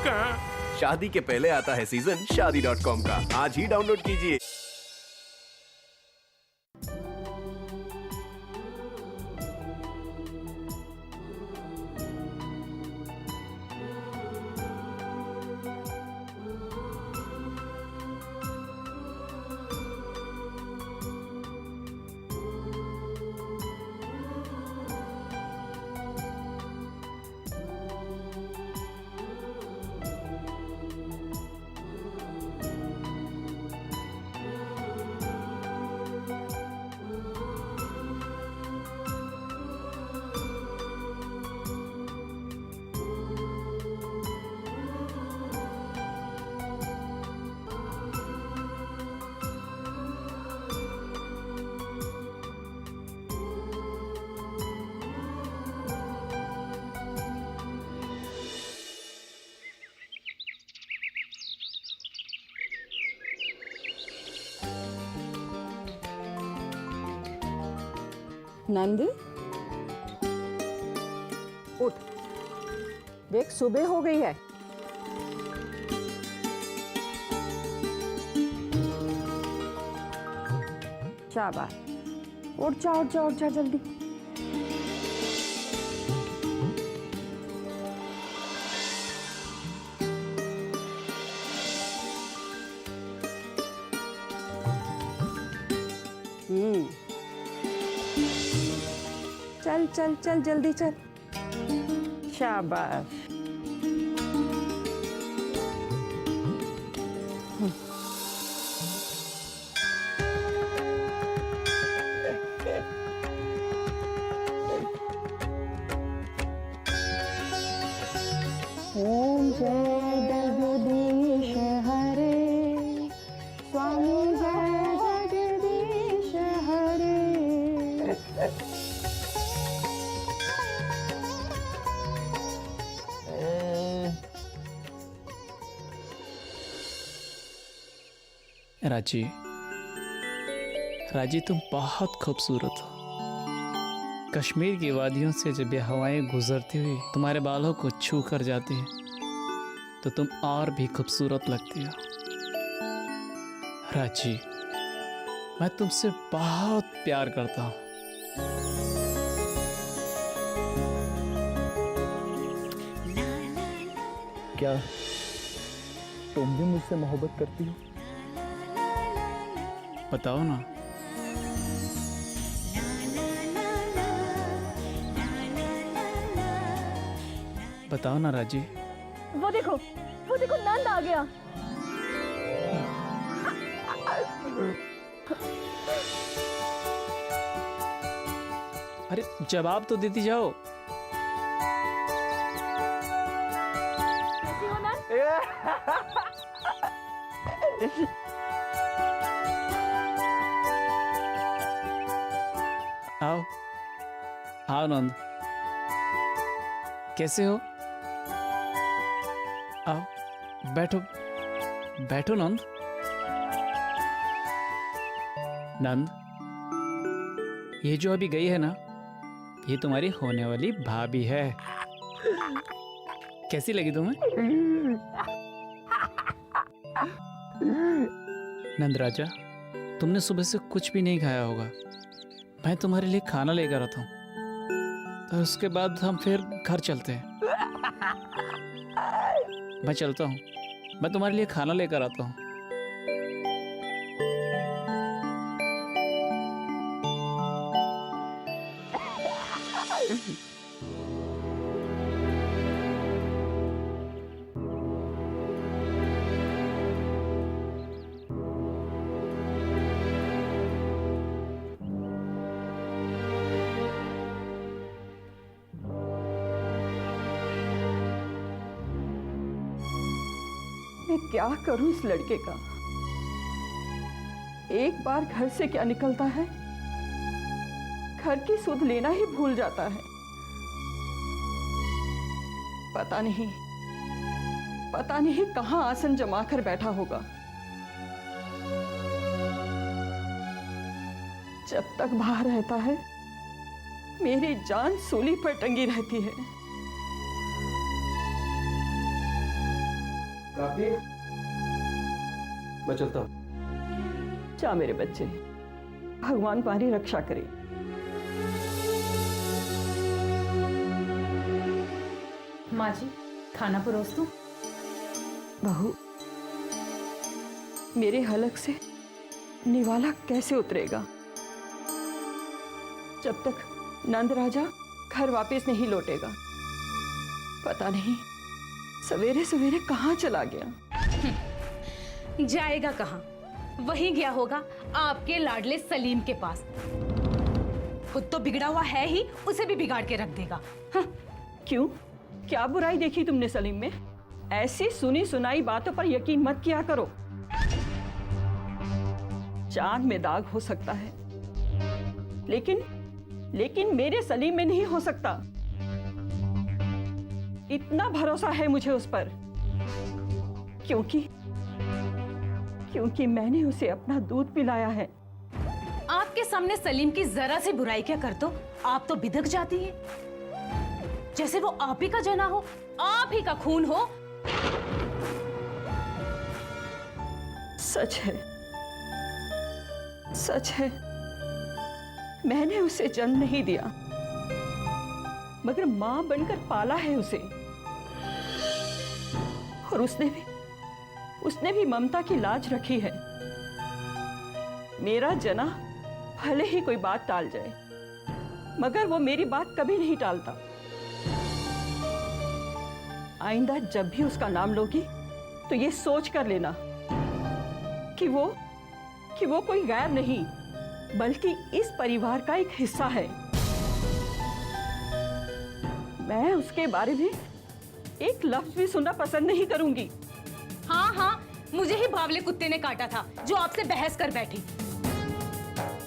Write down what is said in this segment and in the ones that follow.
कहाँ? शादी के पहले आता है सीजन शादी.com का। आज ही डाउनलोड कीजिए। नंद, उठ। देख, सुबह हो गई है। शाबाश, उठ जा उठ जा उठ जा जल्दी। चल चल चल जल्दी चल। शाबाश। ओम जय जगदीश हरे, स्वामी जय जगदीश हरे। राजी, राजी तुम बहुत खूबसूरत हो। कश्मीर की वादियों से जब ये हवाएं गुजरती हुई तुम्हारे बालों को छू कर जाती हैं तो तुम और भी खूबसूरत लगती हो। राजी, मैं तुमसे बहुत प्यार करता हूँ। क्या तुम भी मुझसे मोहब्बत करती हो? बताओ ना। बताओ ना राजी। वो देखो नंद आ गया। अरे जवाब तो देती जाओ। कैसी हो नंद? आओ आओ नंद, कैसे हो? आओ बैठो बैठो नंद। नंद, ये जो अभी गई है ना, ये तुम्हारी होने वाली भाभी है। कैसी लगी तुम्हें? नंद राजा, तुमने सुबह से कुछ भी नहीं खाया होगा। मैं तुम्हारे लिए खाना लेकर आता हूँ, तो उसके बाद हम फिर घर चलते हैं। मैं चलता हूँ, मैं तुम्हारे लिए खाना लेकर आता हूँ। मैं क्या करूं इस लड़के का? एक बार घर से क्या निकलता है, घर की सुध लेना ही भूल जाता है। पता नहीं कहां आसन जमा कर बैठा होगा। जब तक बाहर रहता है मेरी जान सूली पर टंगी रहती है। काफी, मैं चलता हूँ। जा मेरे बच्चे, भगवान तुम्हारी रक्षा करे। माँ जी, खाना परोस दूं? बहू, मेरे हलक से निवाला कैसे उतरेगा जब तक नंद राजा घर वापस नहीं लौटेगा। पता नहीं सवेरे सवेरे कहाँ चला गया। जाएगा कहाँ? वहीं गया होगा आपके लाडले सलीम के पास। खुद तो बिगड़ा हुआ है ही, उसे भी बिगाड़ के रख देगा। हाँ। क्यों, क्या बुराई देखी तुमने सलीम में? ऐसी सुनी सुनाई बातों पर यकीन मत किया करो। चांद में दाग हो सकता है, लेकिन मेरे सलीम में नहीं हो सकता। इतना भरोसा है मुझे उस पर, क्योंकि मैंने उसे अपना दूध पिलाया है। आपके सामने सलीम की जरा सी बुराई क्या कर दो, आप तो बिदक जाती हैं, जैसे वो आप ही का जना हो, आप ही का खून हो। सच है, मैंने उसे जन्म नहीं दिया, मगर मां बनकर पाला है उसे। और उसने भी ममता की लाज रखी है। मेरा जना भले ही कोई बात टाल जाए, मगर वो मेरी बात कभी नहीं टालता। आइंदा जब भी उसका नाम लोगी तो ये सोच कर लेना कि वो कोई गैर नहीं, बल्कि इस परिवार का एक हिस्सा है। मैं उसके बारे में एक लफ्ज भी सुनना पसंद नहीं करूंगी। हाँ, मुझे ही बावले कुत्ते ने काटा था जो आपसे बहस कर बैठी।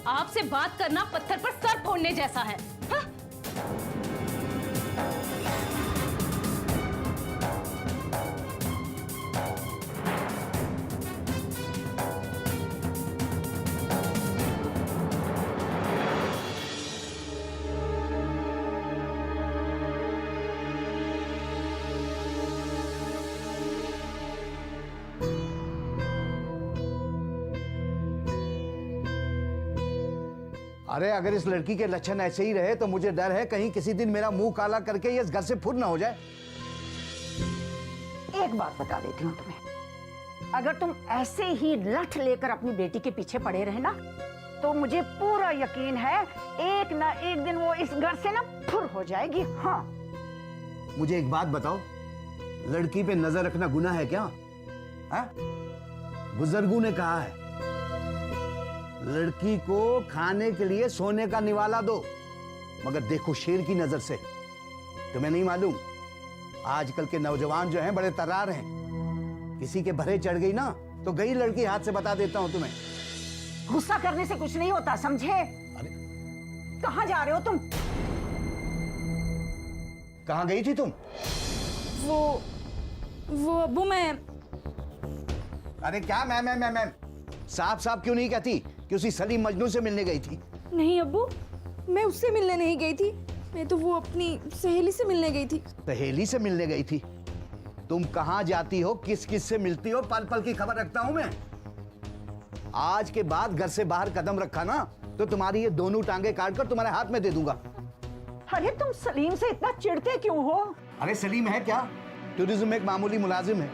आपसे बात करना पत्थर पर सर फोड़ने जैसा है। हाँ? अरे अगर इस लड़की के लक्षण ऐसे ही रहे तो मुझे डर है कहीं किसी दिन मेरा मुंह काला करके ये इस घर से फुर ना हो जाए। एक बात बता देती हूँ तुम्हें, अगर तुम ऐसे ही लठ लेकर अपनी बेटी के पीछे पड़े रहे ना, तो मुझे पूरा यकीन है एक ना एक दिन वो इस घर से ना फुर हो जाएगी। हाँ, मुझे एक बात बताओ, लड़की पे नजर रखना गुनाह है क्या? बुजुर्गों ने कहा है लड़की को खाने के लिए सोने का निवाला दो, मगर देखो शेर की नजर से। तुम्हें नहीं मालूम आजकल के नौजवान जो हैं बड़े तर्रार हैं, किसी के भरे चढ़ गई ना तो गई लड़की हाथ से, बता देता हूं तुम्हें। गुस्सा करने से कुछ नहीं होता, समझे? अरे कहाँ जा रहे हो तुम? कहाँ गई थी तुम? वो अब्बू, मैं अरे क्या मैं साफ साफ क्यों नहीं कहती कि उसी सलीम मजनू से मिलने गई थी? नहीं अब्बू, मैं उससे मिलने नहीं गई थी, मैं तो वो अपनी सहेली से मिलने गई थी। सहेली से मिलने गई थी? तुम कहाँ जाती हो, किस किस से मिलती हो, पल पल की खबर रखता हूं मैं। आज के बाद घर से बाहर कदम रखा ना तो तुम्हारी ये दोनों टांगे काट कर तुम्हारे हाथ में दे दूंगा। अरे तुम सलीम से इतना चिढ़ते क्यों हो? अरे सलीम है क्या, टूरिज्म में एक मामूली मुलाजिम है।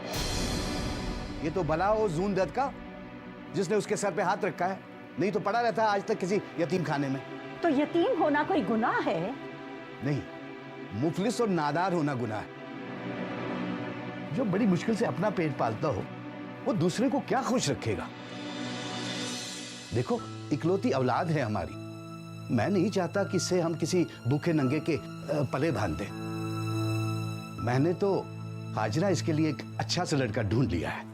ये तो भला हो जून दत्त का जिसने उसके सर पे हाथ रखा है, नहीं तो पड़ा रहता आज तक किसी यतीम खाने में। तो यतीम होना कोई गुनाह है? नहीं, मुफलिस और नादार होना गुनाह है। जो बड़ी मुश्किल से अपना पेट पालता हो वो दूसरे को क्या खुश रखेगा? देखो इकलौती औलाद है हमारी, मैं नहीं चाहता कि इससे हम किसी भूखे नंगे के पले बांध दें। मैंने तो हाजरा इसके लिए एक अच्छा सा लड़का ढूंढ लिया है।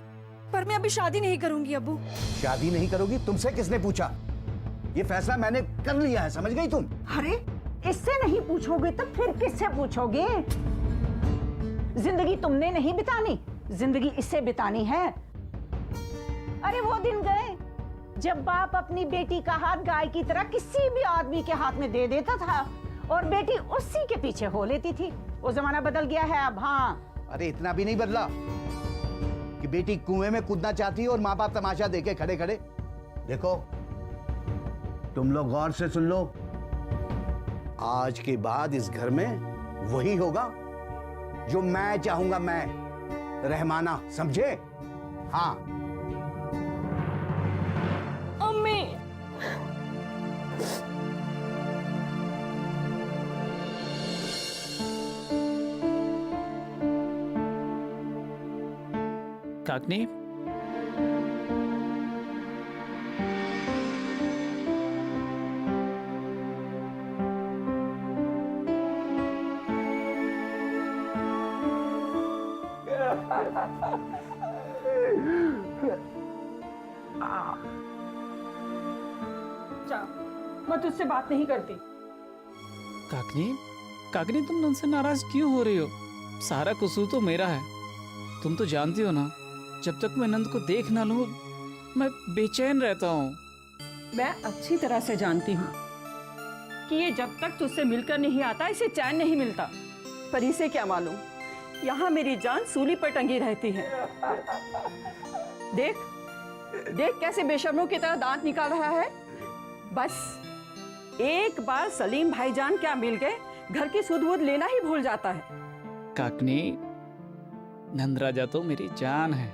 पर मैं अभी शादी नहीं करूंगी अब्बू। शादी नहीं करोगी? तुमसे किसने पूछा? ये फैसला मैंने कर लिया है, समझ गई तुम? अरे इससे नहीं पूछोगे तो फिर किससे पूछोगे? जिंदगी तुमने नहीं बितानी, जिंदगी इससे बितानी है। अरे वो दिन गए जब बाप अपनी बेटी का हाथ गाय की तरह किसी भी आदमी के हाथ में दे देता था और बेटी उसी के पीछे हो लेती थी। वो जमाना बदल गया है अब। हाँ, अरे इतना भी नहीं बदला। कि बेटी कुएं में कूदना चाहती है और माँ बाप तमाशा देके खड़े खड़े। देखो, तुम लोग गौर से सुन लो, आज के बाद इस घर में वही होगा जो मैं चाहूंगा, मैं रहमाना, समझे? हाँ। अम्मी, काकनी, जा, मैं तुझसे बात नहीं करती। काकनी, काकनी तुम उनसे नाराज क्यों हो रही हो? सारा कसूर तो मेरा है। तुम तो जानती हो ना, जब तक मैं नंद को देख ना लूं, मैं बेचैन रहता हूँ। मैं अच्छी तरह से जानती हूँ कि ये जब तक तुझसे मिलकर नहीं आता इसे चैन नहीं मिलता, पर इसे क्या मालूम, यहाँ मेरी जान सूली पर टंगी रहती है। देख देख कैसे बेशर्मों की तरह दांत निकाल रहा है। बस एक बार सलीम भाईजान क्या मिल गए, घर की सुध बुध लेना ही भूल जाता है। काकनी, नंद राजा तो मेरी जान है।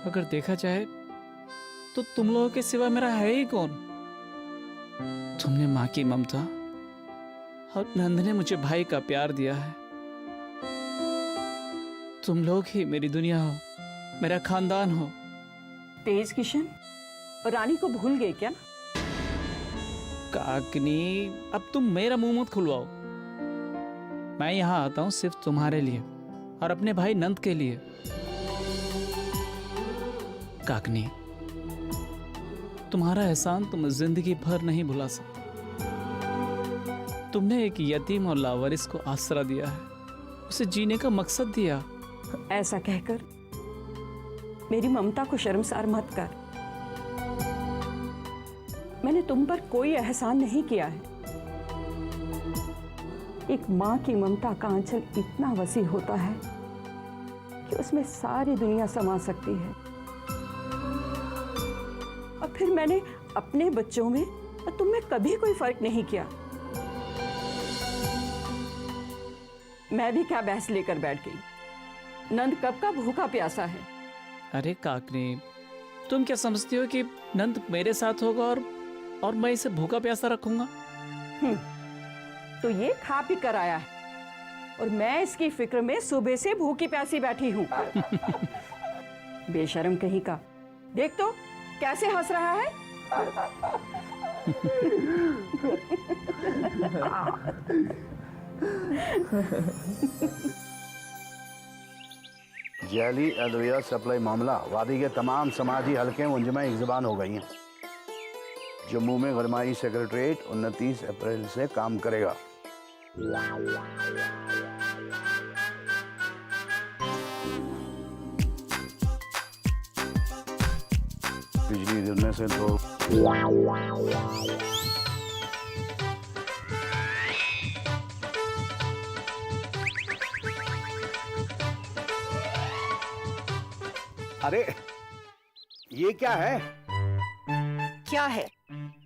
अगर देखा जाए तो तुम लोगों के सिवा मेरा है ही कौन? तुमने माँ की ममता और नंद ने मुझे भाई का प्यार दिया है। तुम लोग ही मेरी दुनिया हो, मेरा खानदान हो। तेज किशन, रानी को भूल गए क्या? काकनी, अब तुम मेरा मुंह मत खुलवाओ। मैं यहाँ आता हूँ सिर्फ तुम्हारे लिए और अपने भाई नंद के लिए। काकनी, तुम्हारा एहसान तुम जिंदगी भर नहीं भुला सकते। तुमने एक यतीम और लावारिस को आसरा दिया है, उसे जीने का मकसद दिया। ऐसा कहकर मेरी ममता को शर्मसार मत कर। मैंने तुम पर कोई एहसान नहीं किया है। एक माँ की ममता का आंचल इतना वसी होता है कि उसमें सारी दुनिया समा सकती है। और फिर मैंने अपने बच्चों में और तुम में कभी कोई फर्क नहीं किया। मैं भी क्या बहस लेकर बैठ गई। नंद कब का भूखा प्यासा है। अरे काकनी, तुम क्या समझती हो कि नंद मेरे साथ होगा और मैं इसे भूखा प्यासा रखूंगा? तो ये खा पी कर आया है और मैं इसकी फिक्र में सुबह से भूखी प्यासी बैठी हूँ। बेशर्म कहीं का। देख तो कैसे हंस रहा है। जैली अद्विया सप्लाई मामला वादी के तमाम समाजी हलके मुंजमा एक जुबान हो गई हैं। जम्मू में गरमाई सेक्रेटरीट 29 अप्रैल से काम करेगा। बिजली गिरने से तो अरे ये क्या है? क्या है?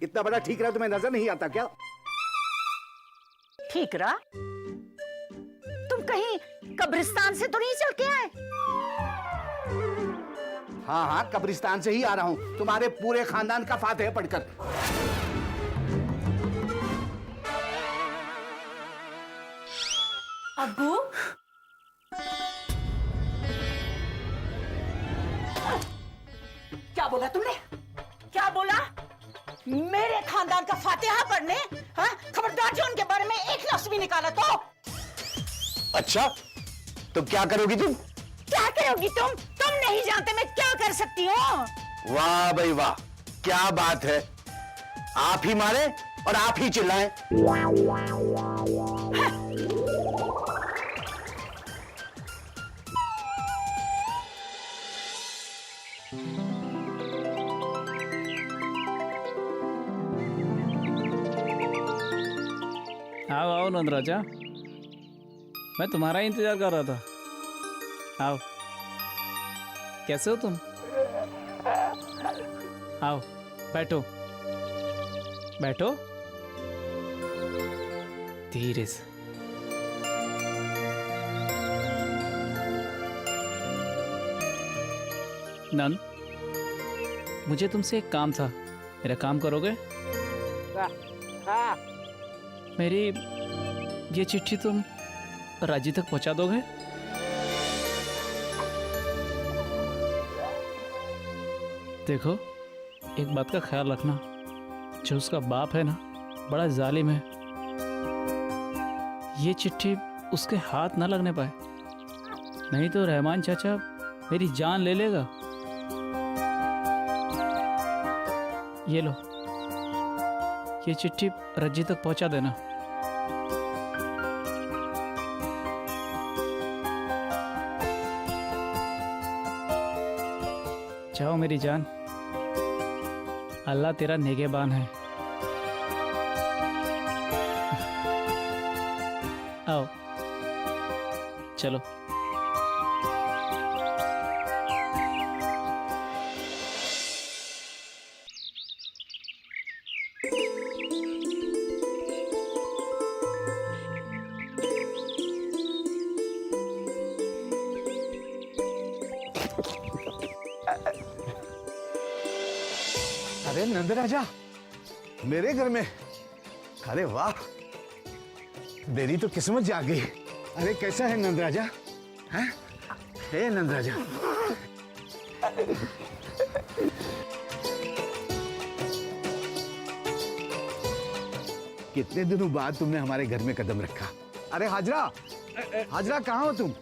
इतना बड़ा ठीकरा तुम्हें नजर नहीं आता क्या? ठीकरा? तुम कहीं कब्रिस्तान से तो नहीं चल के आए? हाँ हाँ, कब्रिस्तान से ही आ रहा हूँ, तुम्हारे पूरे खानदान का फातिहा पढ़कर। अब्बू, क्या बोला तुमने? क्या बोला? मेरे खानदान का फातिहा पढ़ने? हाँ? खबरदार जो उनके बारे में एक लफ्ज भी निकाला तो। अच्छा, तो क्या करोगी तुम? क्या करोगी तुम? तुम नहीं जानते मैं क्या कर सकती हूँ। वाह भाई वाह, क्या बात है। आप ही मारे और आप ही चिल्लाएं। आओ आओ नंद राजा, मैं तुम्हारा इंतजार कर रहा था। आओ। कैसे हो तुम? आओ बैठो बैठो, धीरे से। नंद, मुझे तुमसे एक काम था, मेरा काम करोगे? मेरी ये चिट्ठी तुम राजी तक पहुंचा दोगे? देखो, एक बात का ख्याल रखना, जो उसका बाप है ना, बड़ा जालिम है। ये चिट्ठी उसके हाथ ना लगने पाए, नहीं तो रहमान चाचा मेरी जान ले लेगा। ये लो, ये चिट्ठी रज्जी तक पहुंचा देना। जाओ मेरी जान, अल्लाह तेरा निगहबान है। आओ चलो। अरे नंद राजा, मेरे घर में? अरे वाह, मेरी तो किस्मत जाग गई। अरे कैसा है नंद राजा? हैं? हे नंद राजा, कितने दिनों बाद तुमने हमारे घर में कदम रखा। अरे हाजरा, हाजरा कहाँ हो तुम?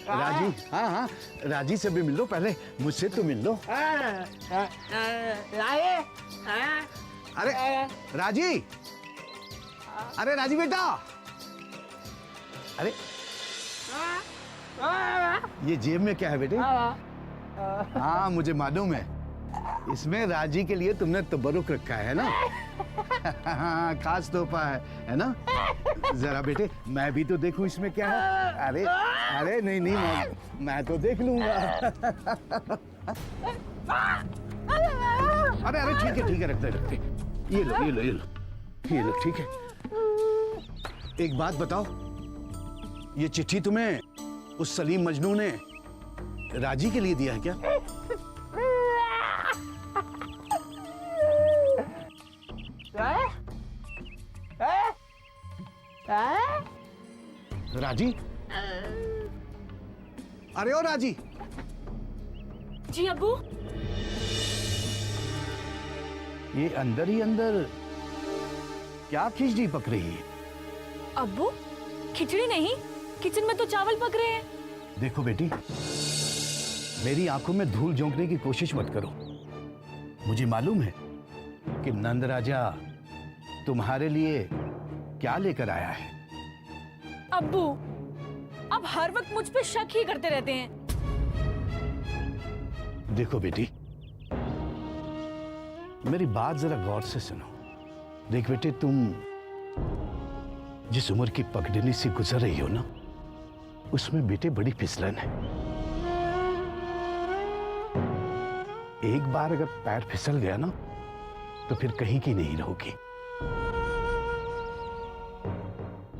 राजी, हाँ हाँ, राजी से भी मिल लो, पहले मुझसे तो मिल लो। अरे राजी, अरे राजी बेटा, अरे ये जेब में क्या है बेटे? हाँ मुझे मालूम है, इसमें राजी के लिए तुमने तबरुक रखा है ना? हाँ, खास तोहफा है ना? जरा बेटे मैं भी तो देखूं इसमें क्या है। अरे अरे नहीं नहीं, मैं तो देख लूंगा। अरे अरे ठीक है रखते रखते, ये लो ये लो ये लो ये लो, ठीक है। एक बात बताओ, ये चिट्ठी तुम्हें उस सलीम मजनू ने राजी के लिए दिया है क्या? राजी, अरे ओ राजी। जी अब्बू। ये अंदर ही अंदर क्या खिचड़ी पक रही है? अब्बू, खिचड़ी नहीं, किचन में तो चावल पक रहे हैं। देखो बेटी, मेरी आंखों में धूल झोंकने की कोशिश मत करो। मुझे मालूम है कि नंद राजा तुम्हारे लिए क्या लेकर आया है। अब्बू, आप हर वक्त मुझ पे शक ही करते रहते हैं। देखो बेटी, मेरी बात जरा गौर से सुनो। देख बेटे, तुम जिस उम्र की पगडंडी से गुजर रही हो ना, उसमें बेटे बड़ी फिसलन है। एक बार अगर पैर फिसल गया ना, तो फिर कहीं की नहीं रहोगी।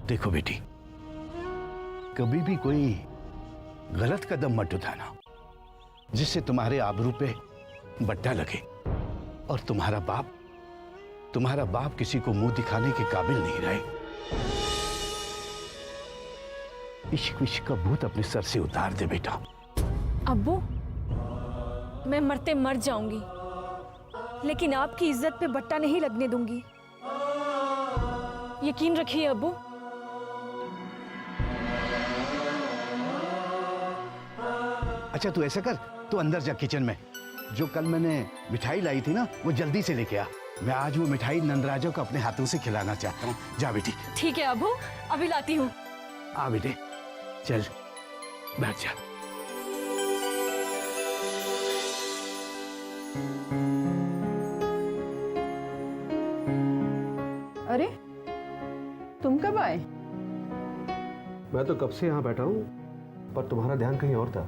देखो बेटी, कभी भी कोई गलत कदम मत उठाना जिससे तुम्हारे आबरू पे बट्टा लगे, और तुम्हारा बाप किसी को मुंह दिखाने के काबिल नहीं रहे। इश्क विश्क का भूत अपने सर से उतार दे बेटा। अब्बू, मैं मरते मर जाऊंगी, लेकिन आपकी इज्जत पे बट्टा नहीं लगने दूंगी, यकीन रखिए अब्बू। अच्छा तू ऐसा कर, तू अंदर जा, किचन में जो कल मैंने मिठाई लाई थी ना, वो जल्दी से लेके आ। मैं आज वो मिठाई नंदराजा को अपने हाथों से खिलाना चाहता हूँ। जा बेटी। ठीक है अब्बू, अभी लाती हूँ। आ बेटे, चल बैठ जा। अरे तुम कब आए? मैं तो कब से यहाँ बैठा हूँ, पर तुम्हारा ध्यान कहीं और था।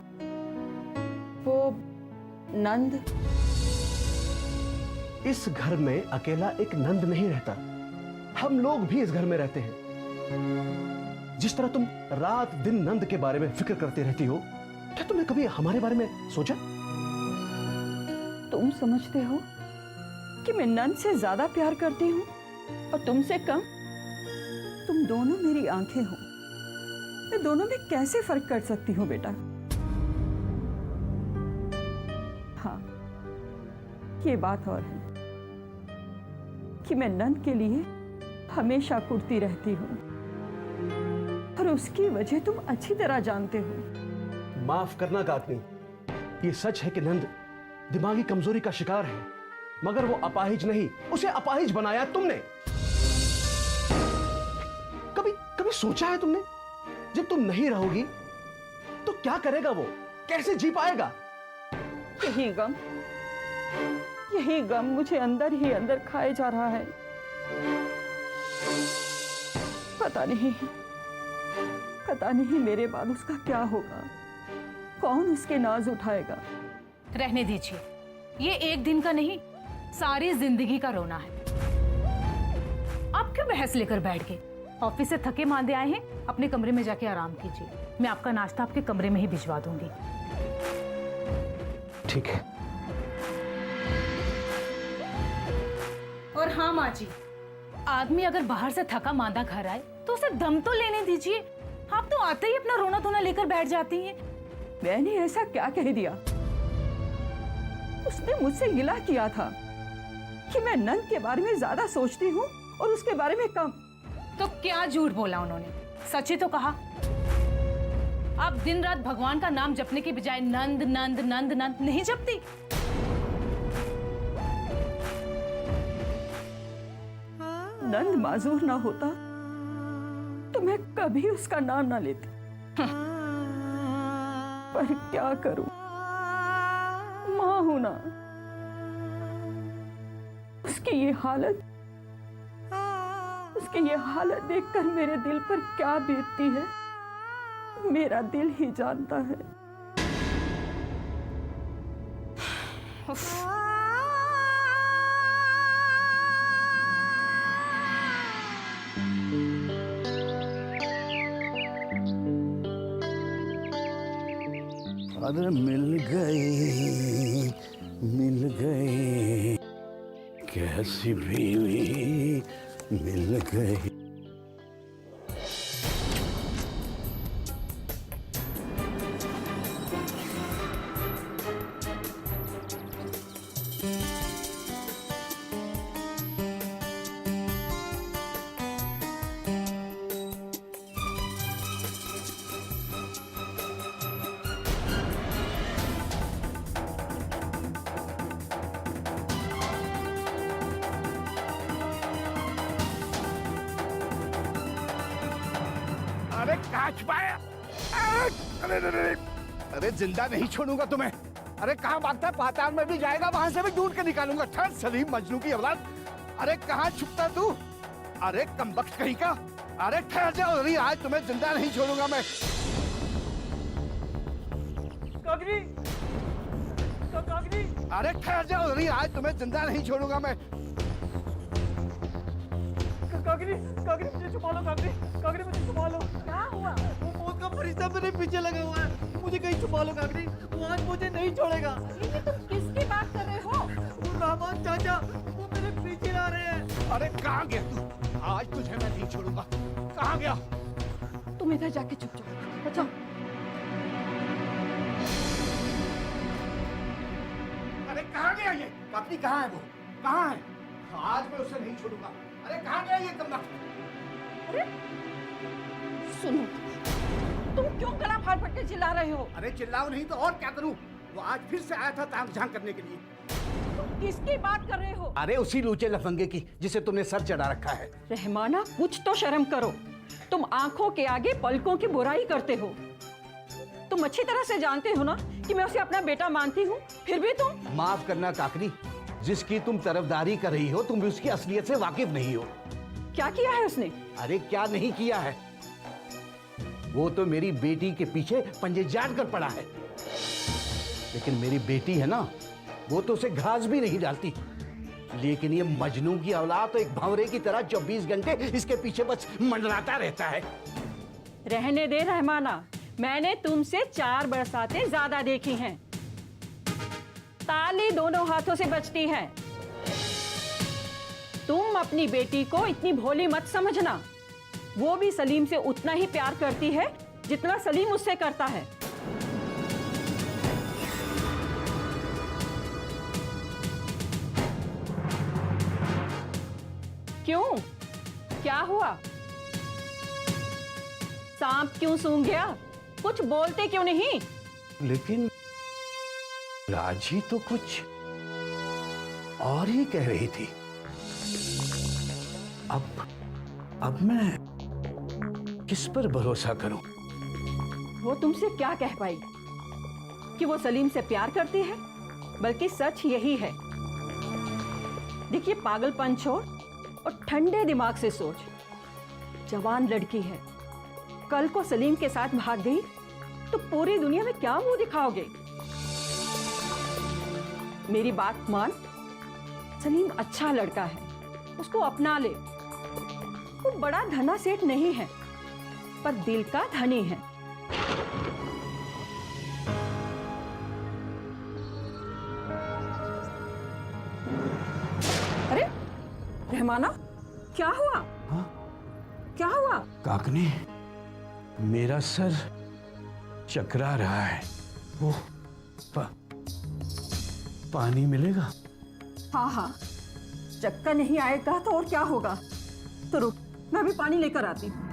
नंद? इस घर में अकेला एक नंद नहीं रहता, हम लोग भी इस घर में रहते हैं। जिस तरह तुम रात दिन नंद के बारे में फिक्र करती रहती हो, क्या तुमने कभी हमारे बारे में सोचा? तुम समझते हो कि मैं नंद से ज्यादा प्यार करती हूँ और तुमसे कम? तुम दोनों मेरी आंखें हो, मैं दोनों में कैसे फर्क कर सकती हूँ बेटा? हाँ, ये बात और है कि मैं नंद के लिए हमेशा कुड़ती रहती हूँ और उसकी वजह तुम अच्छी तरह जानते हो। माफ करना काकनी, ये सच है कि नंद दिमागी कमजोरी का शिकार है, मगर वो अपाहिज नहीं, उसे अपाहिज बनाया तुमने। कभी कभी सोचा है तुमने, जब तुम नहीं रहोगी तो क्या करेगा वो, कैसे जी पाएगा? यही गम मुझे अंदर ही अंदर खाए जा रहा है। पता नहीं मेरे बाद उसका क्या होगा, कौन उसके नाज उठाएगा। रहने दीजिए, ये एक दिन का नहीं, सारी जिंदगी का रोना है। आप क्यों बहस लेकर बैठ गए? ऑफिस से थके मांदे आए हैं, अपने कमरे में जाके आराम कीजिए। मैं आपका नाश्ता आपके कमरे में ही भिजवा दूंगी। ठीक है। और हाँ माँ जी, आदमी अगर बाहर से थका मांदा घर आए तो उसे दम तो लेने दीजिए। आप तो आते ही अपना रोना धोना लेकर बैठ जाती हैं। मैंने ऐसा क्या कह दिया? उसने मुझसे गिला किया था कि मैं नंद के बारे में ज्यादा सोचती हूँ और उसके बारे में कम। तो क्या झूठ बोला उन्होंने? सच ही तो कहा। आप दिन रात भगवान का नाम जपने के बजाय नंद नंद नंद नंद नहीं जपती? नंद माजूर ना होता तो मैं कभी उसका नाम ना लेती। पर क्या करूं, मां हूं ना। उसकी ये हालत देखकर मेरे दिल पर क्या बीतती है, मेरा दिल ही जानता है। अरे मिल गई कैसी बीवी मिल गई। अरे कहाँ छुपाया? अरे जिंदा नहीं छोड़ूंगा तुम्हें। अरे कहाँ भागता है? पाताल में भी जाएगा, वहां से भी ढूंढ के निकालूंगा। ठहर सलीम मजनू की औलाद। अरे कहाँ छुपता तू? अरे कमबख्त कहीं का। अरे ठहर जाओ, अरे आज तुम्हें जिंदा नहीं छोड़ूंगा मैं। कागरी, अरे ठहर जाओ, अरे आज तुम्हें जिंदा नहीं छोड़ूंगा मैं। कागरी मुझे छुपा लो। कागरी मुझे छुपा लो। क्या हुआ? वो मौत का फरिश्ता मेरे पीछे लगा हुआ है, मुझे कहीं छुपा लो कागरी, वो आज मुझे नहीं छोड़ेगा। ये तुम किसकी बात कर रहे हो? वो रहमान चाचा, वो मेरे पीछे आ रहे हैं। अरे कहाँ गया तू? आज तुझे मैं नहीं छोड़ूंगा। कहाँ गया? तुम इधर जाके छुप जाओ। बचाओ। अरे कहाँ गया ये? काकनी कहाँ है वो? कहाँ है? आज मैं उसे नहीं छोड़ूंगा। अरे कहाँ गया ये कमबख्त? अरे सुनो, तुम क्यों गला फाड़ फाड़ के चिल्ला रहे हो? अरे चिल्लाओ नहीं तो और क्या करूं? वो आज फिर से आया था तांग झांग करने के लिए। तुम किसकी बात कर रहे हो? अरे उसी लूचे लफंगे की जिसे तुमने सर चढ़ा रखा है। रहमाना, कुछ तो शर्म करो। तुम आंखों के आगे पलकों की बुराई करते हो। तुम अच्छी तरह से जानते हो ना कि मैं उसे अपना बेटा मानती हूँ, फिर भी तुम। माफ करना काकनी, जिसकी तुम तरफदारी कर रही हो तुम भी उसकी असलियत से वाकिफ नहीं हो। क्या किया है उसने? अरे क्या नहीं किया है, वो तो मेरी बेटी के पीछे पंजे जान कर पड़ा है। लेकिन मेरी बेटी है ना, वो तो उसे घास भी नहीं डालती। लेकिन ये मजनू की औलाद तो एक भंवरे की तरह 24 घंटे इसके पीछे बस मंडराता रहता है। रहने दे रहमाना, मैंने तुमसे 4 बरसातें ज्यादा देखी हैं। ताली दोनों हाथों से बजती है। तुम अपनी बेटी को इतनी भोली मत समझना। वो भी सलीम से उतना ही प्यार करती है जितना सलीम उससे करता है। क्यों, क्या हुआ? सांप क्यों सूंघ गया? कुछ बोलते क्यों नहीं? लेकिन राजी तो कुछ और ही कह रही थी। अब मैं किस पर भरोसा करूं? वो तुमसे क्या कह पाई कि वो सलीम से प्यार करती है? बल्कि सच यही है। देखिए, पागलपन छोड़ और ठंडे दिमाग से सोच। जवान लड़की है, कल को सलीम के साथ भाग गई तो पूरी दुनिया में क्या मुंह दिखाओगे? मेरी बात मान, सलीम अच्छा लड़का है, उसको अपना ले। वो बड़ा धना सेठ नहीं है, पर दिल का धनी है। अरे रहमाना, क्या हुआ? हाँ? क्या हुआ? काकनी, मेरा सर चकरा रहा है। वो पानी मिलेगा? हाँ हाँ, चक्कर नहीं आएगा तो और क्या होगा? तो रुक, मैं भी पानी लेकर आती हूँ।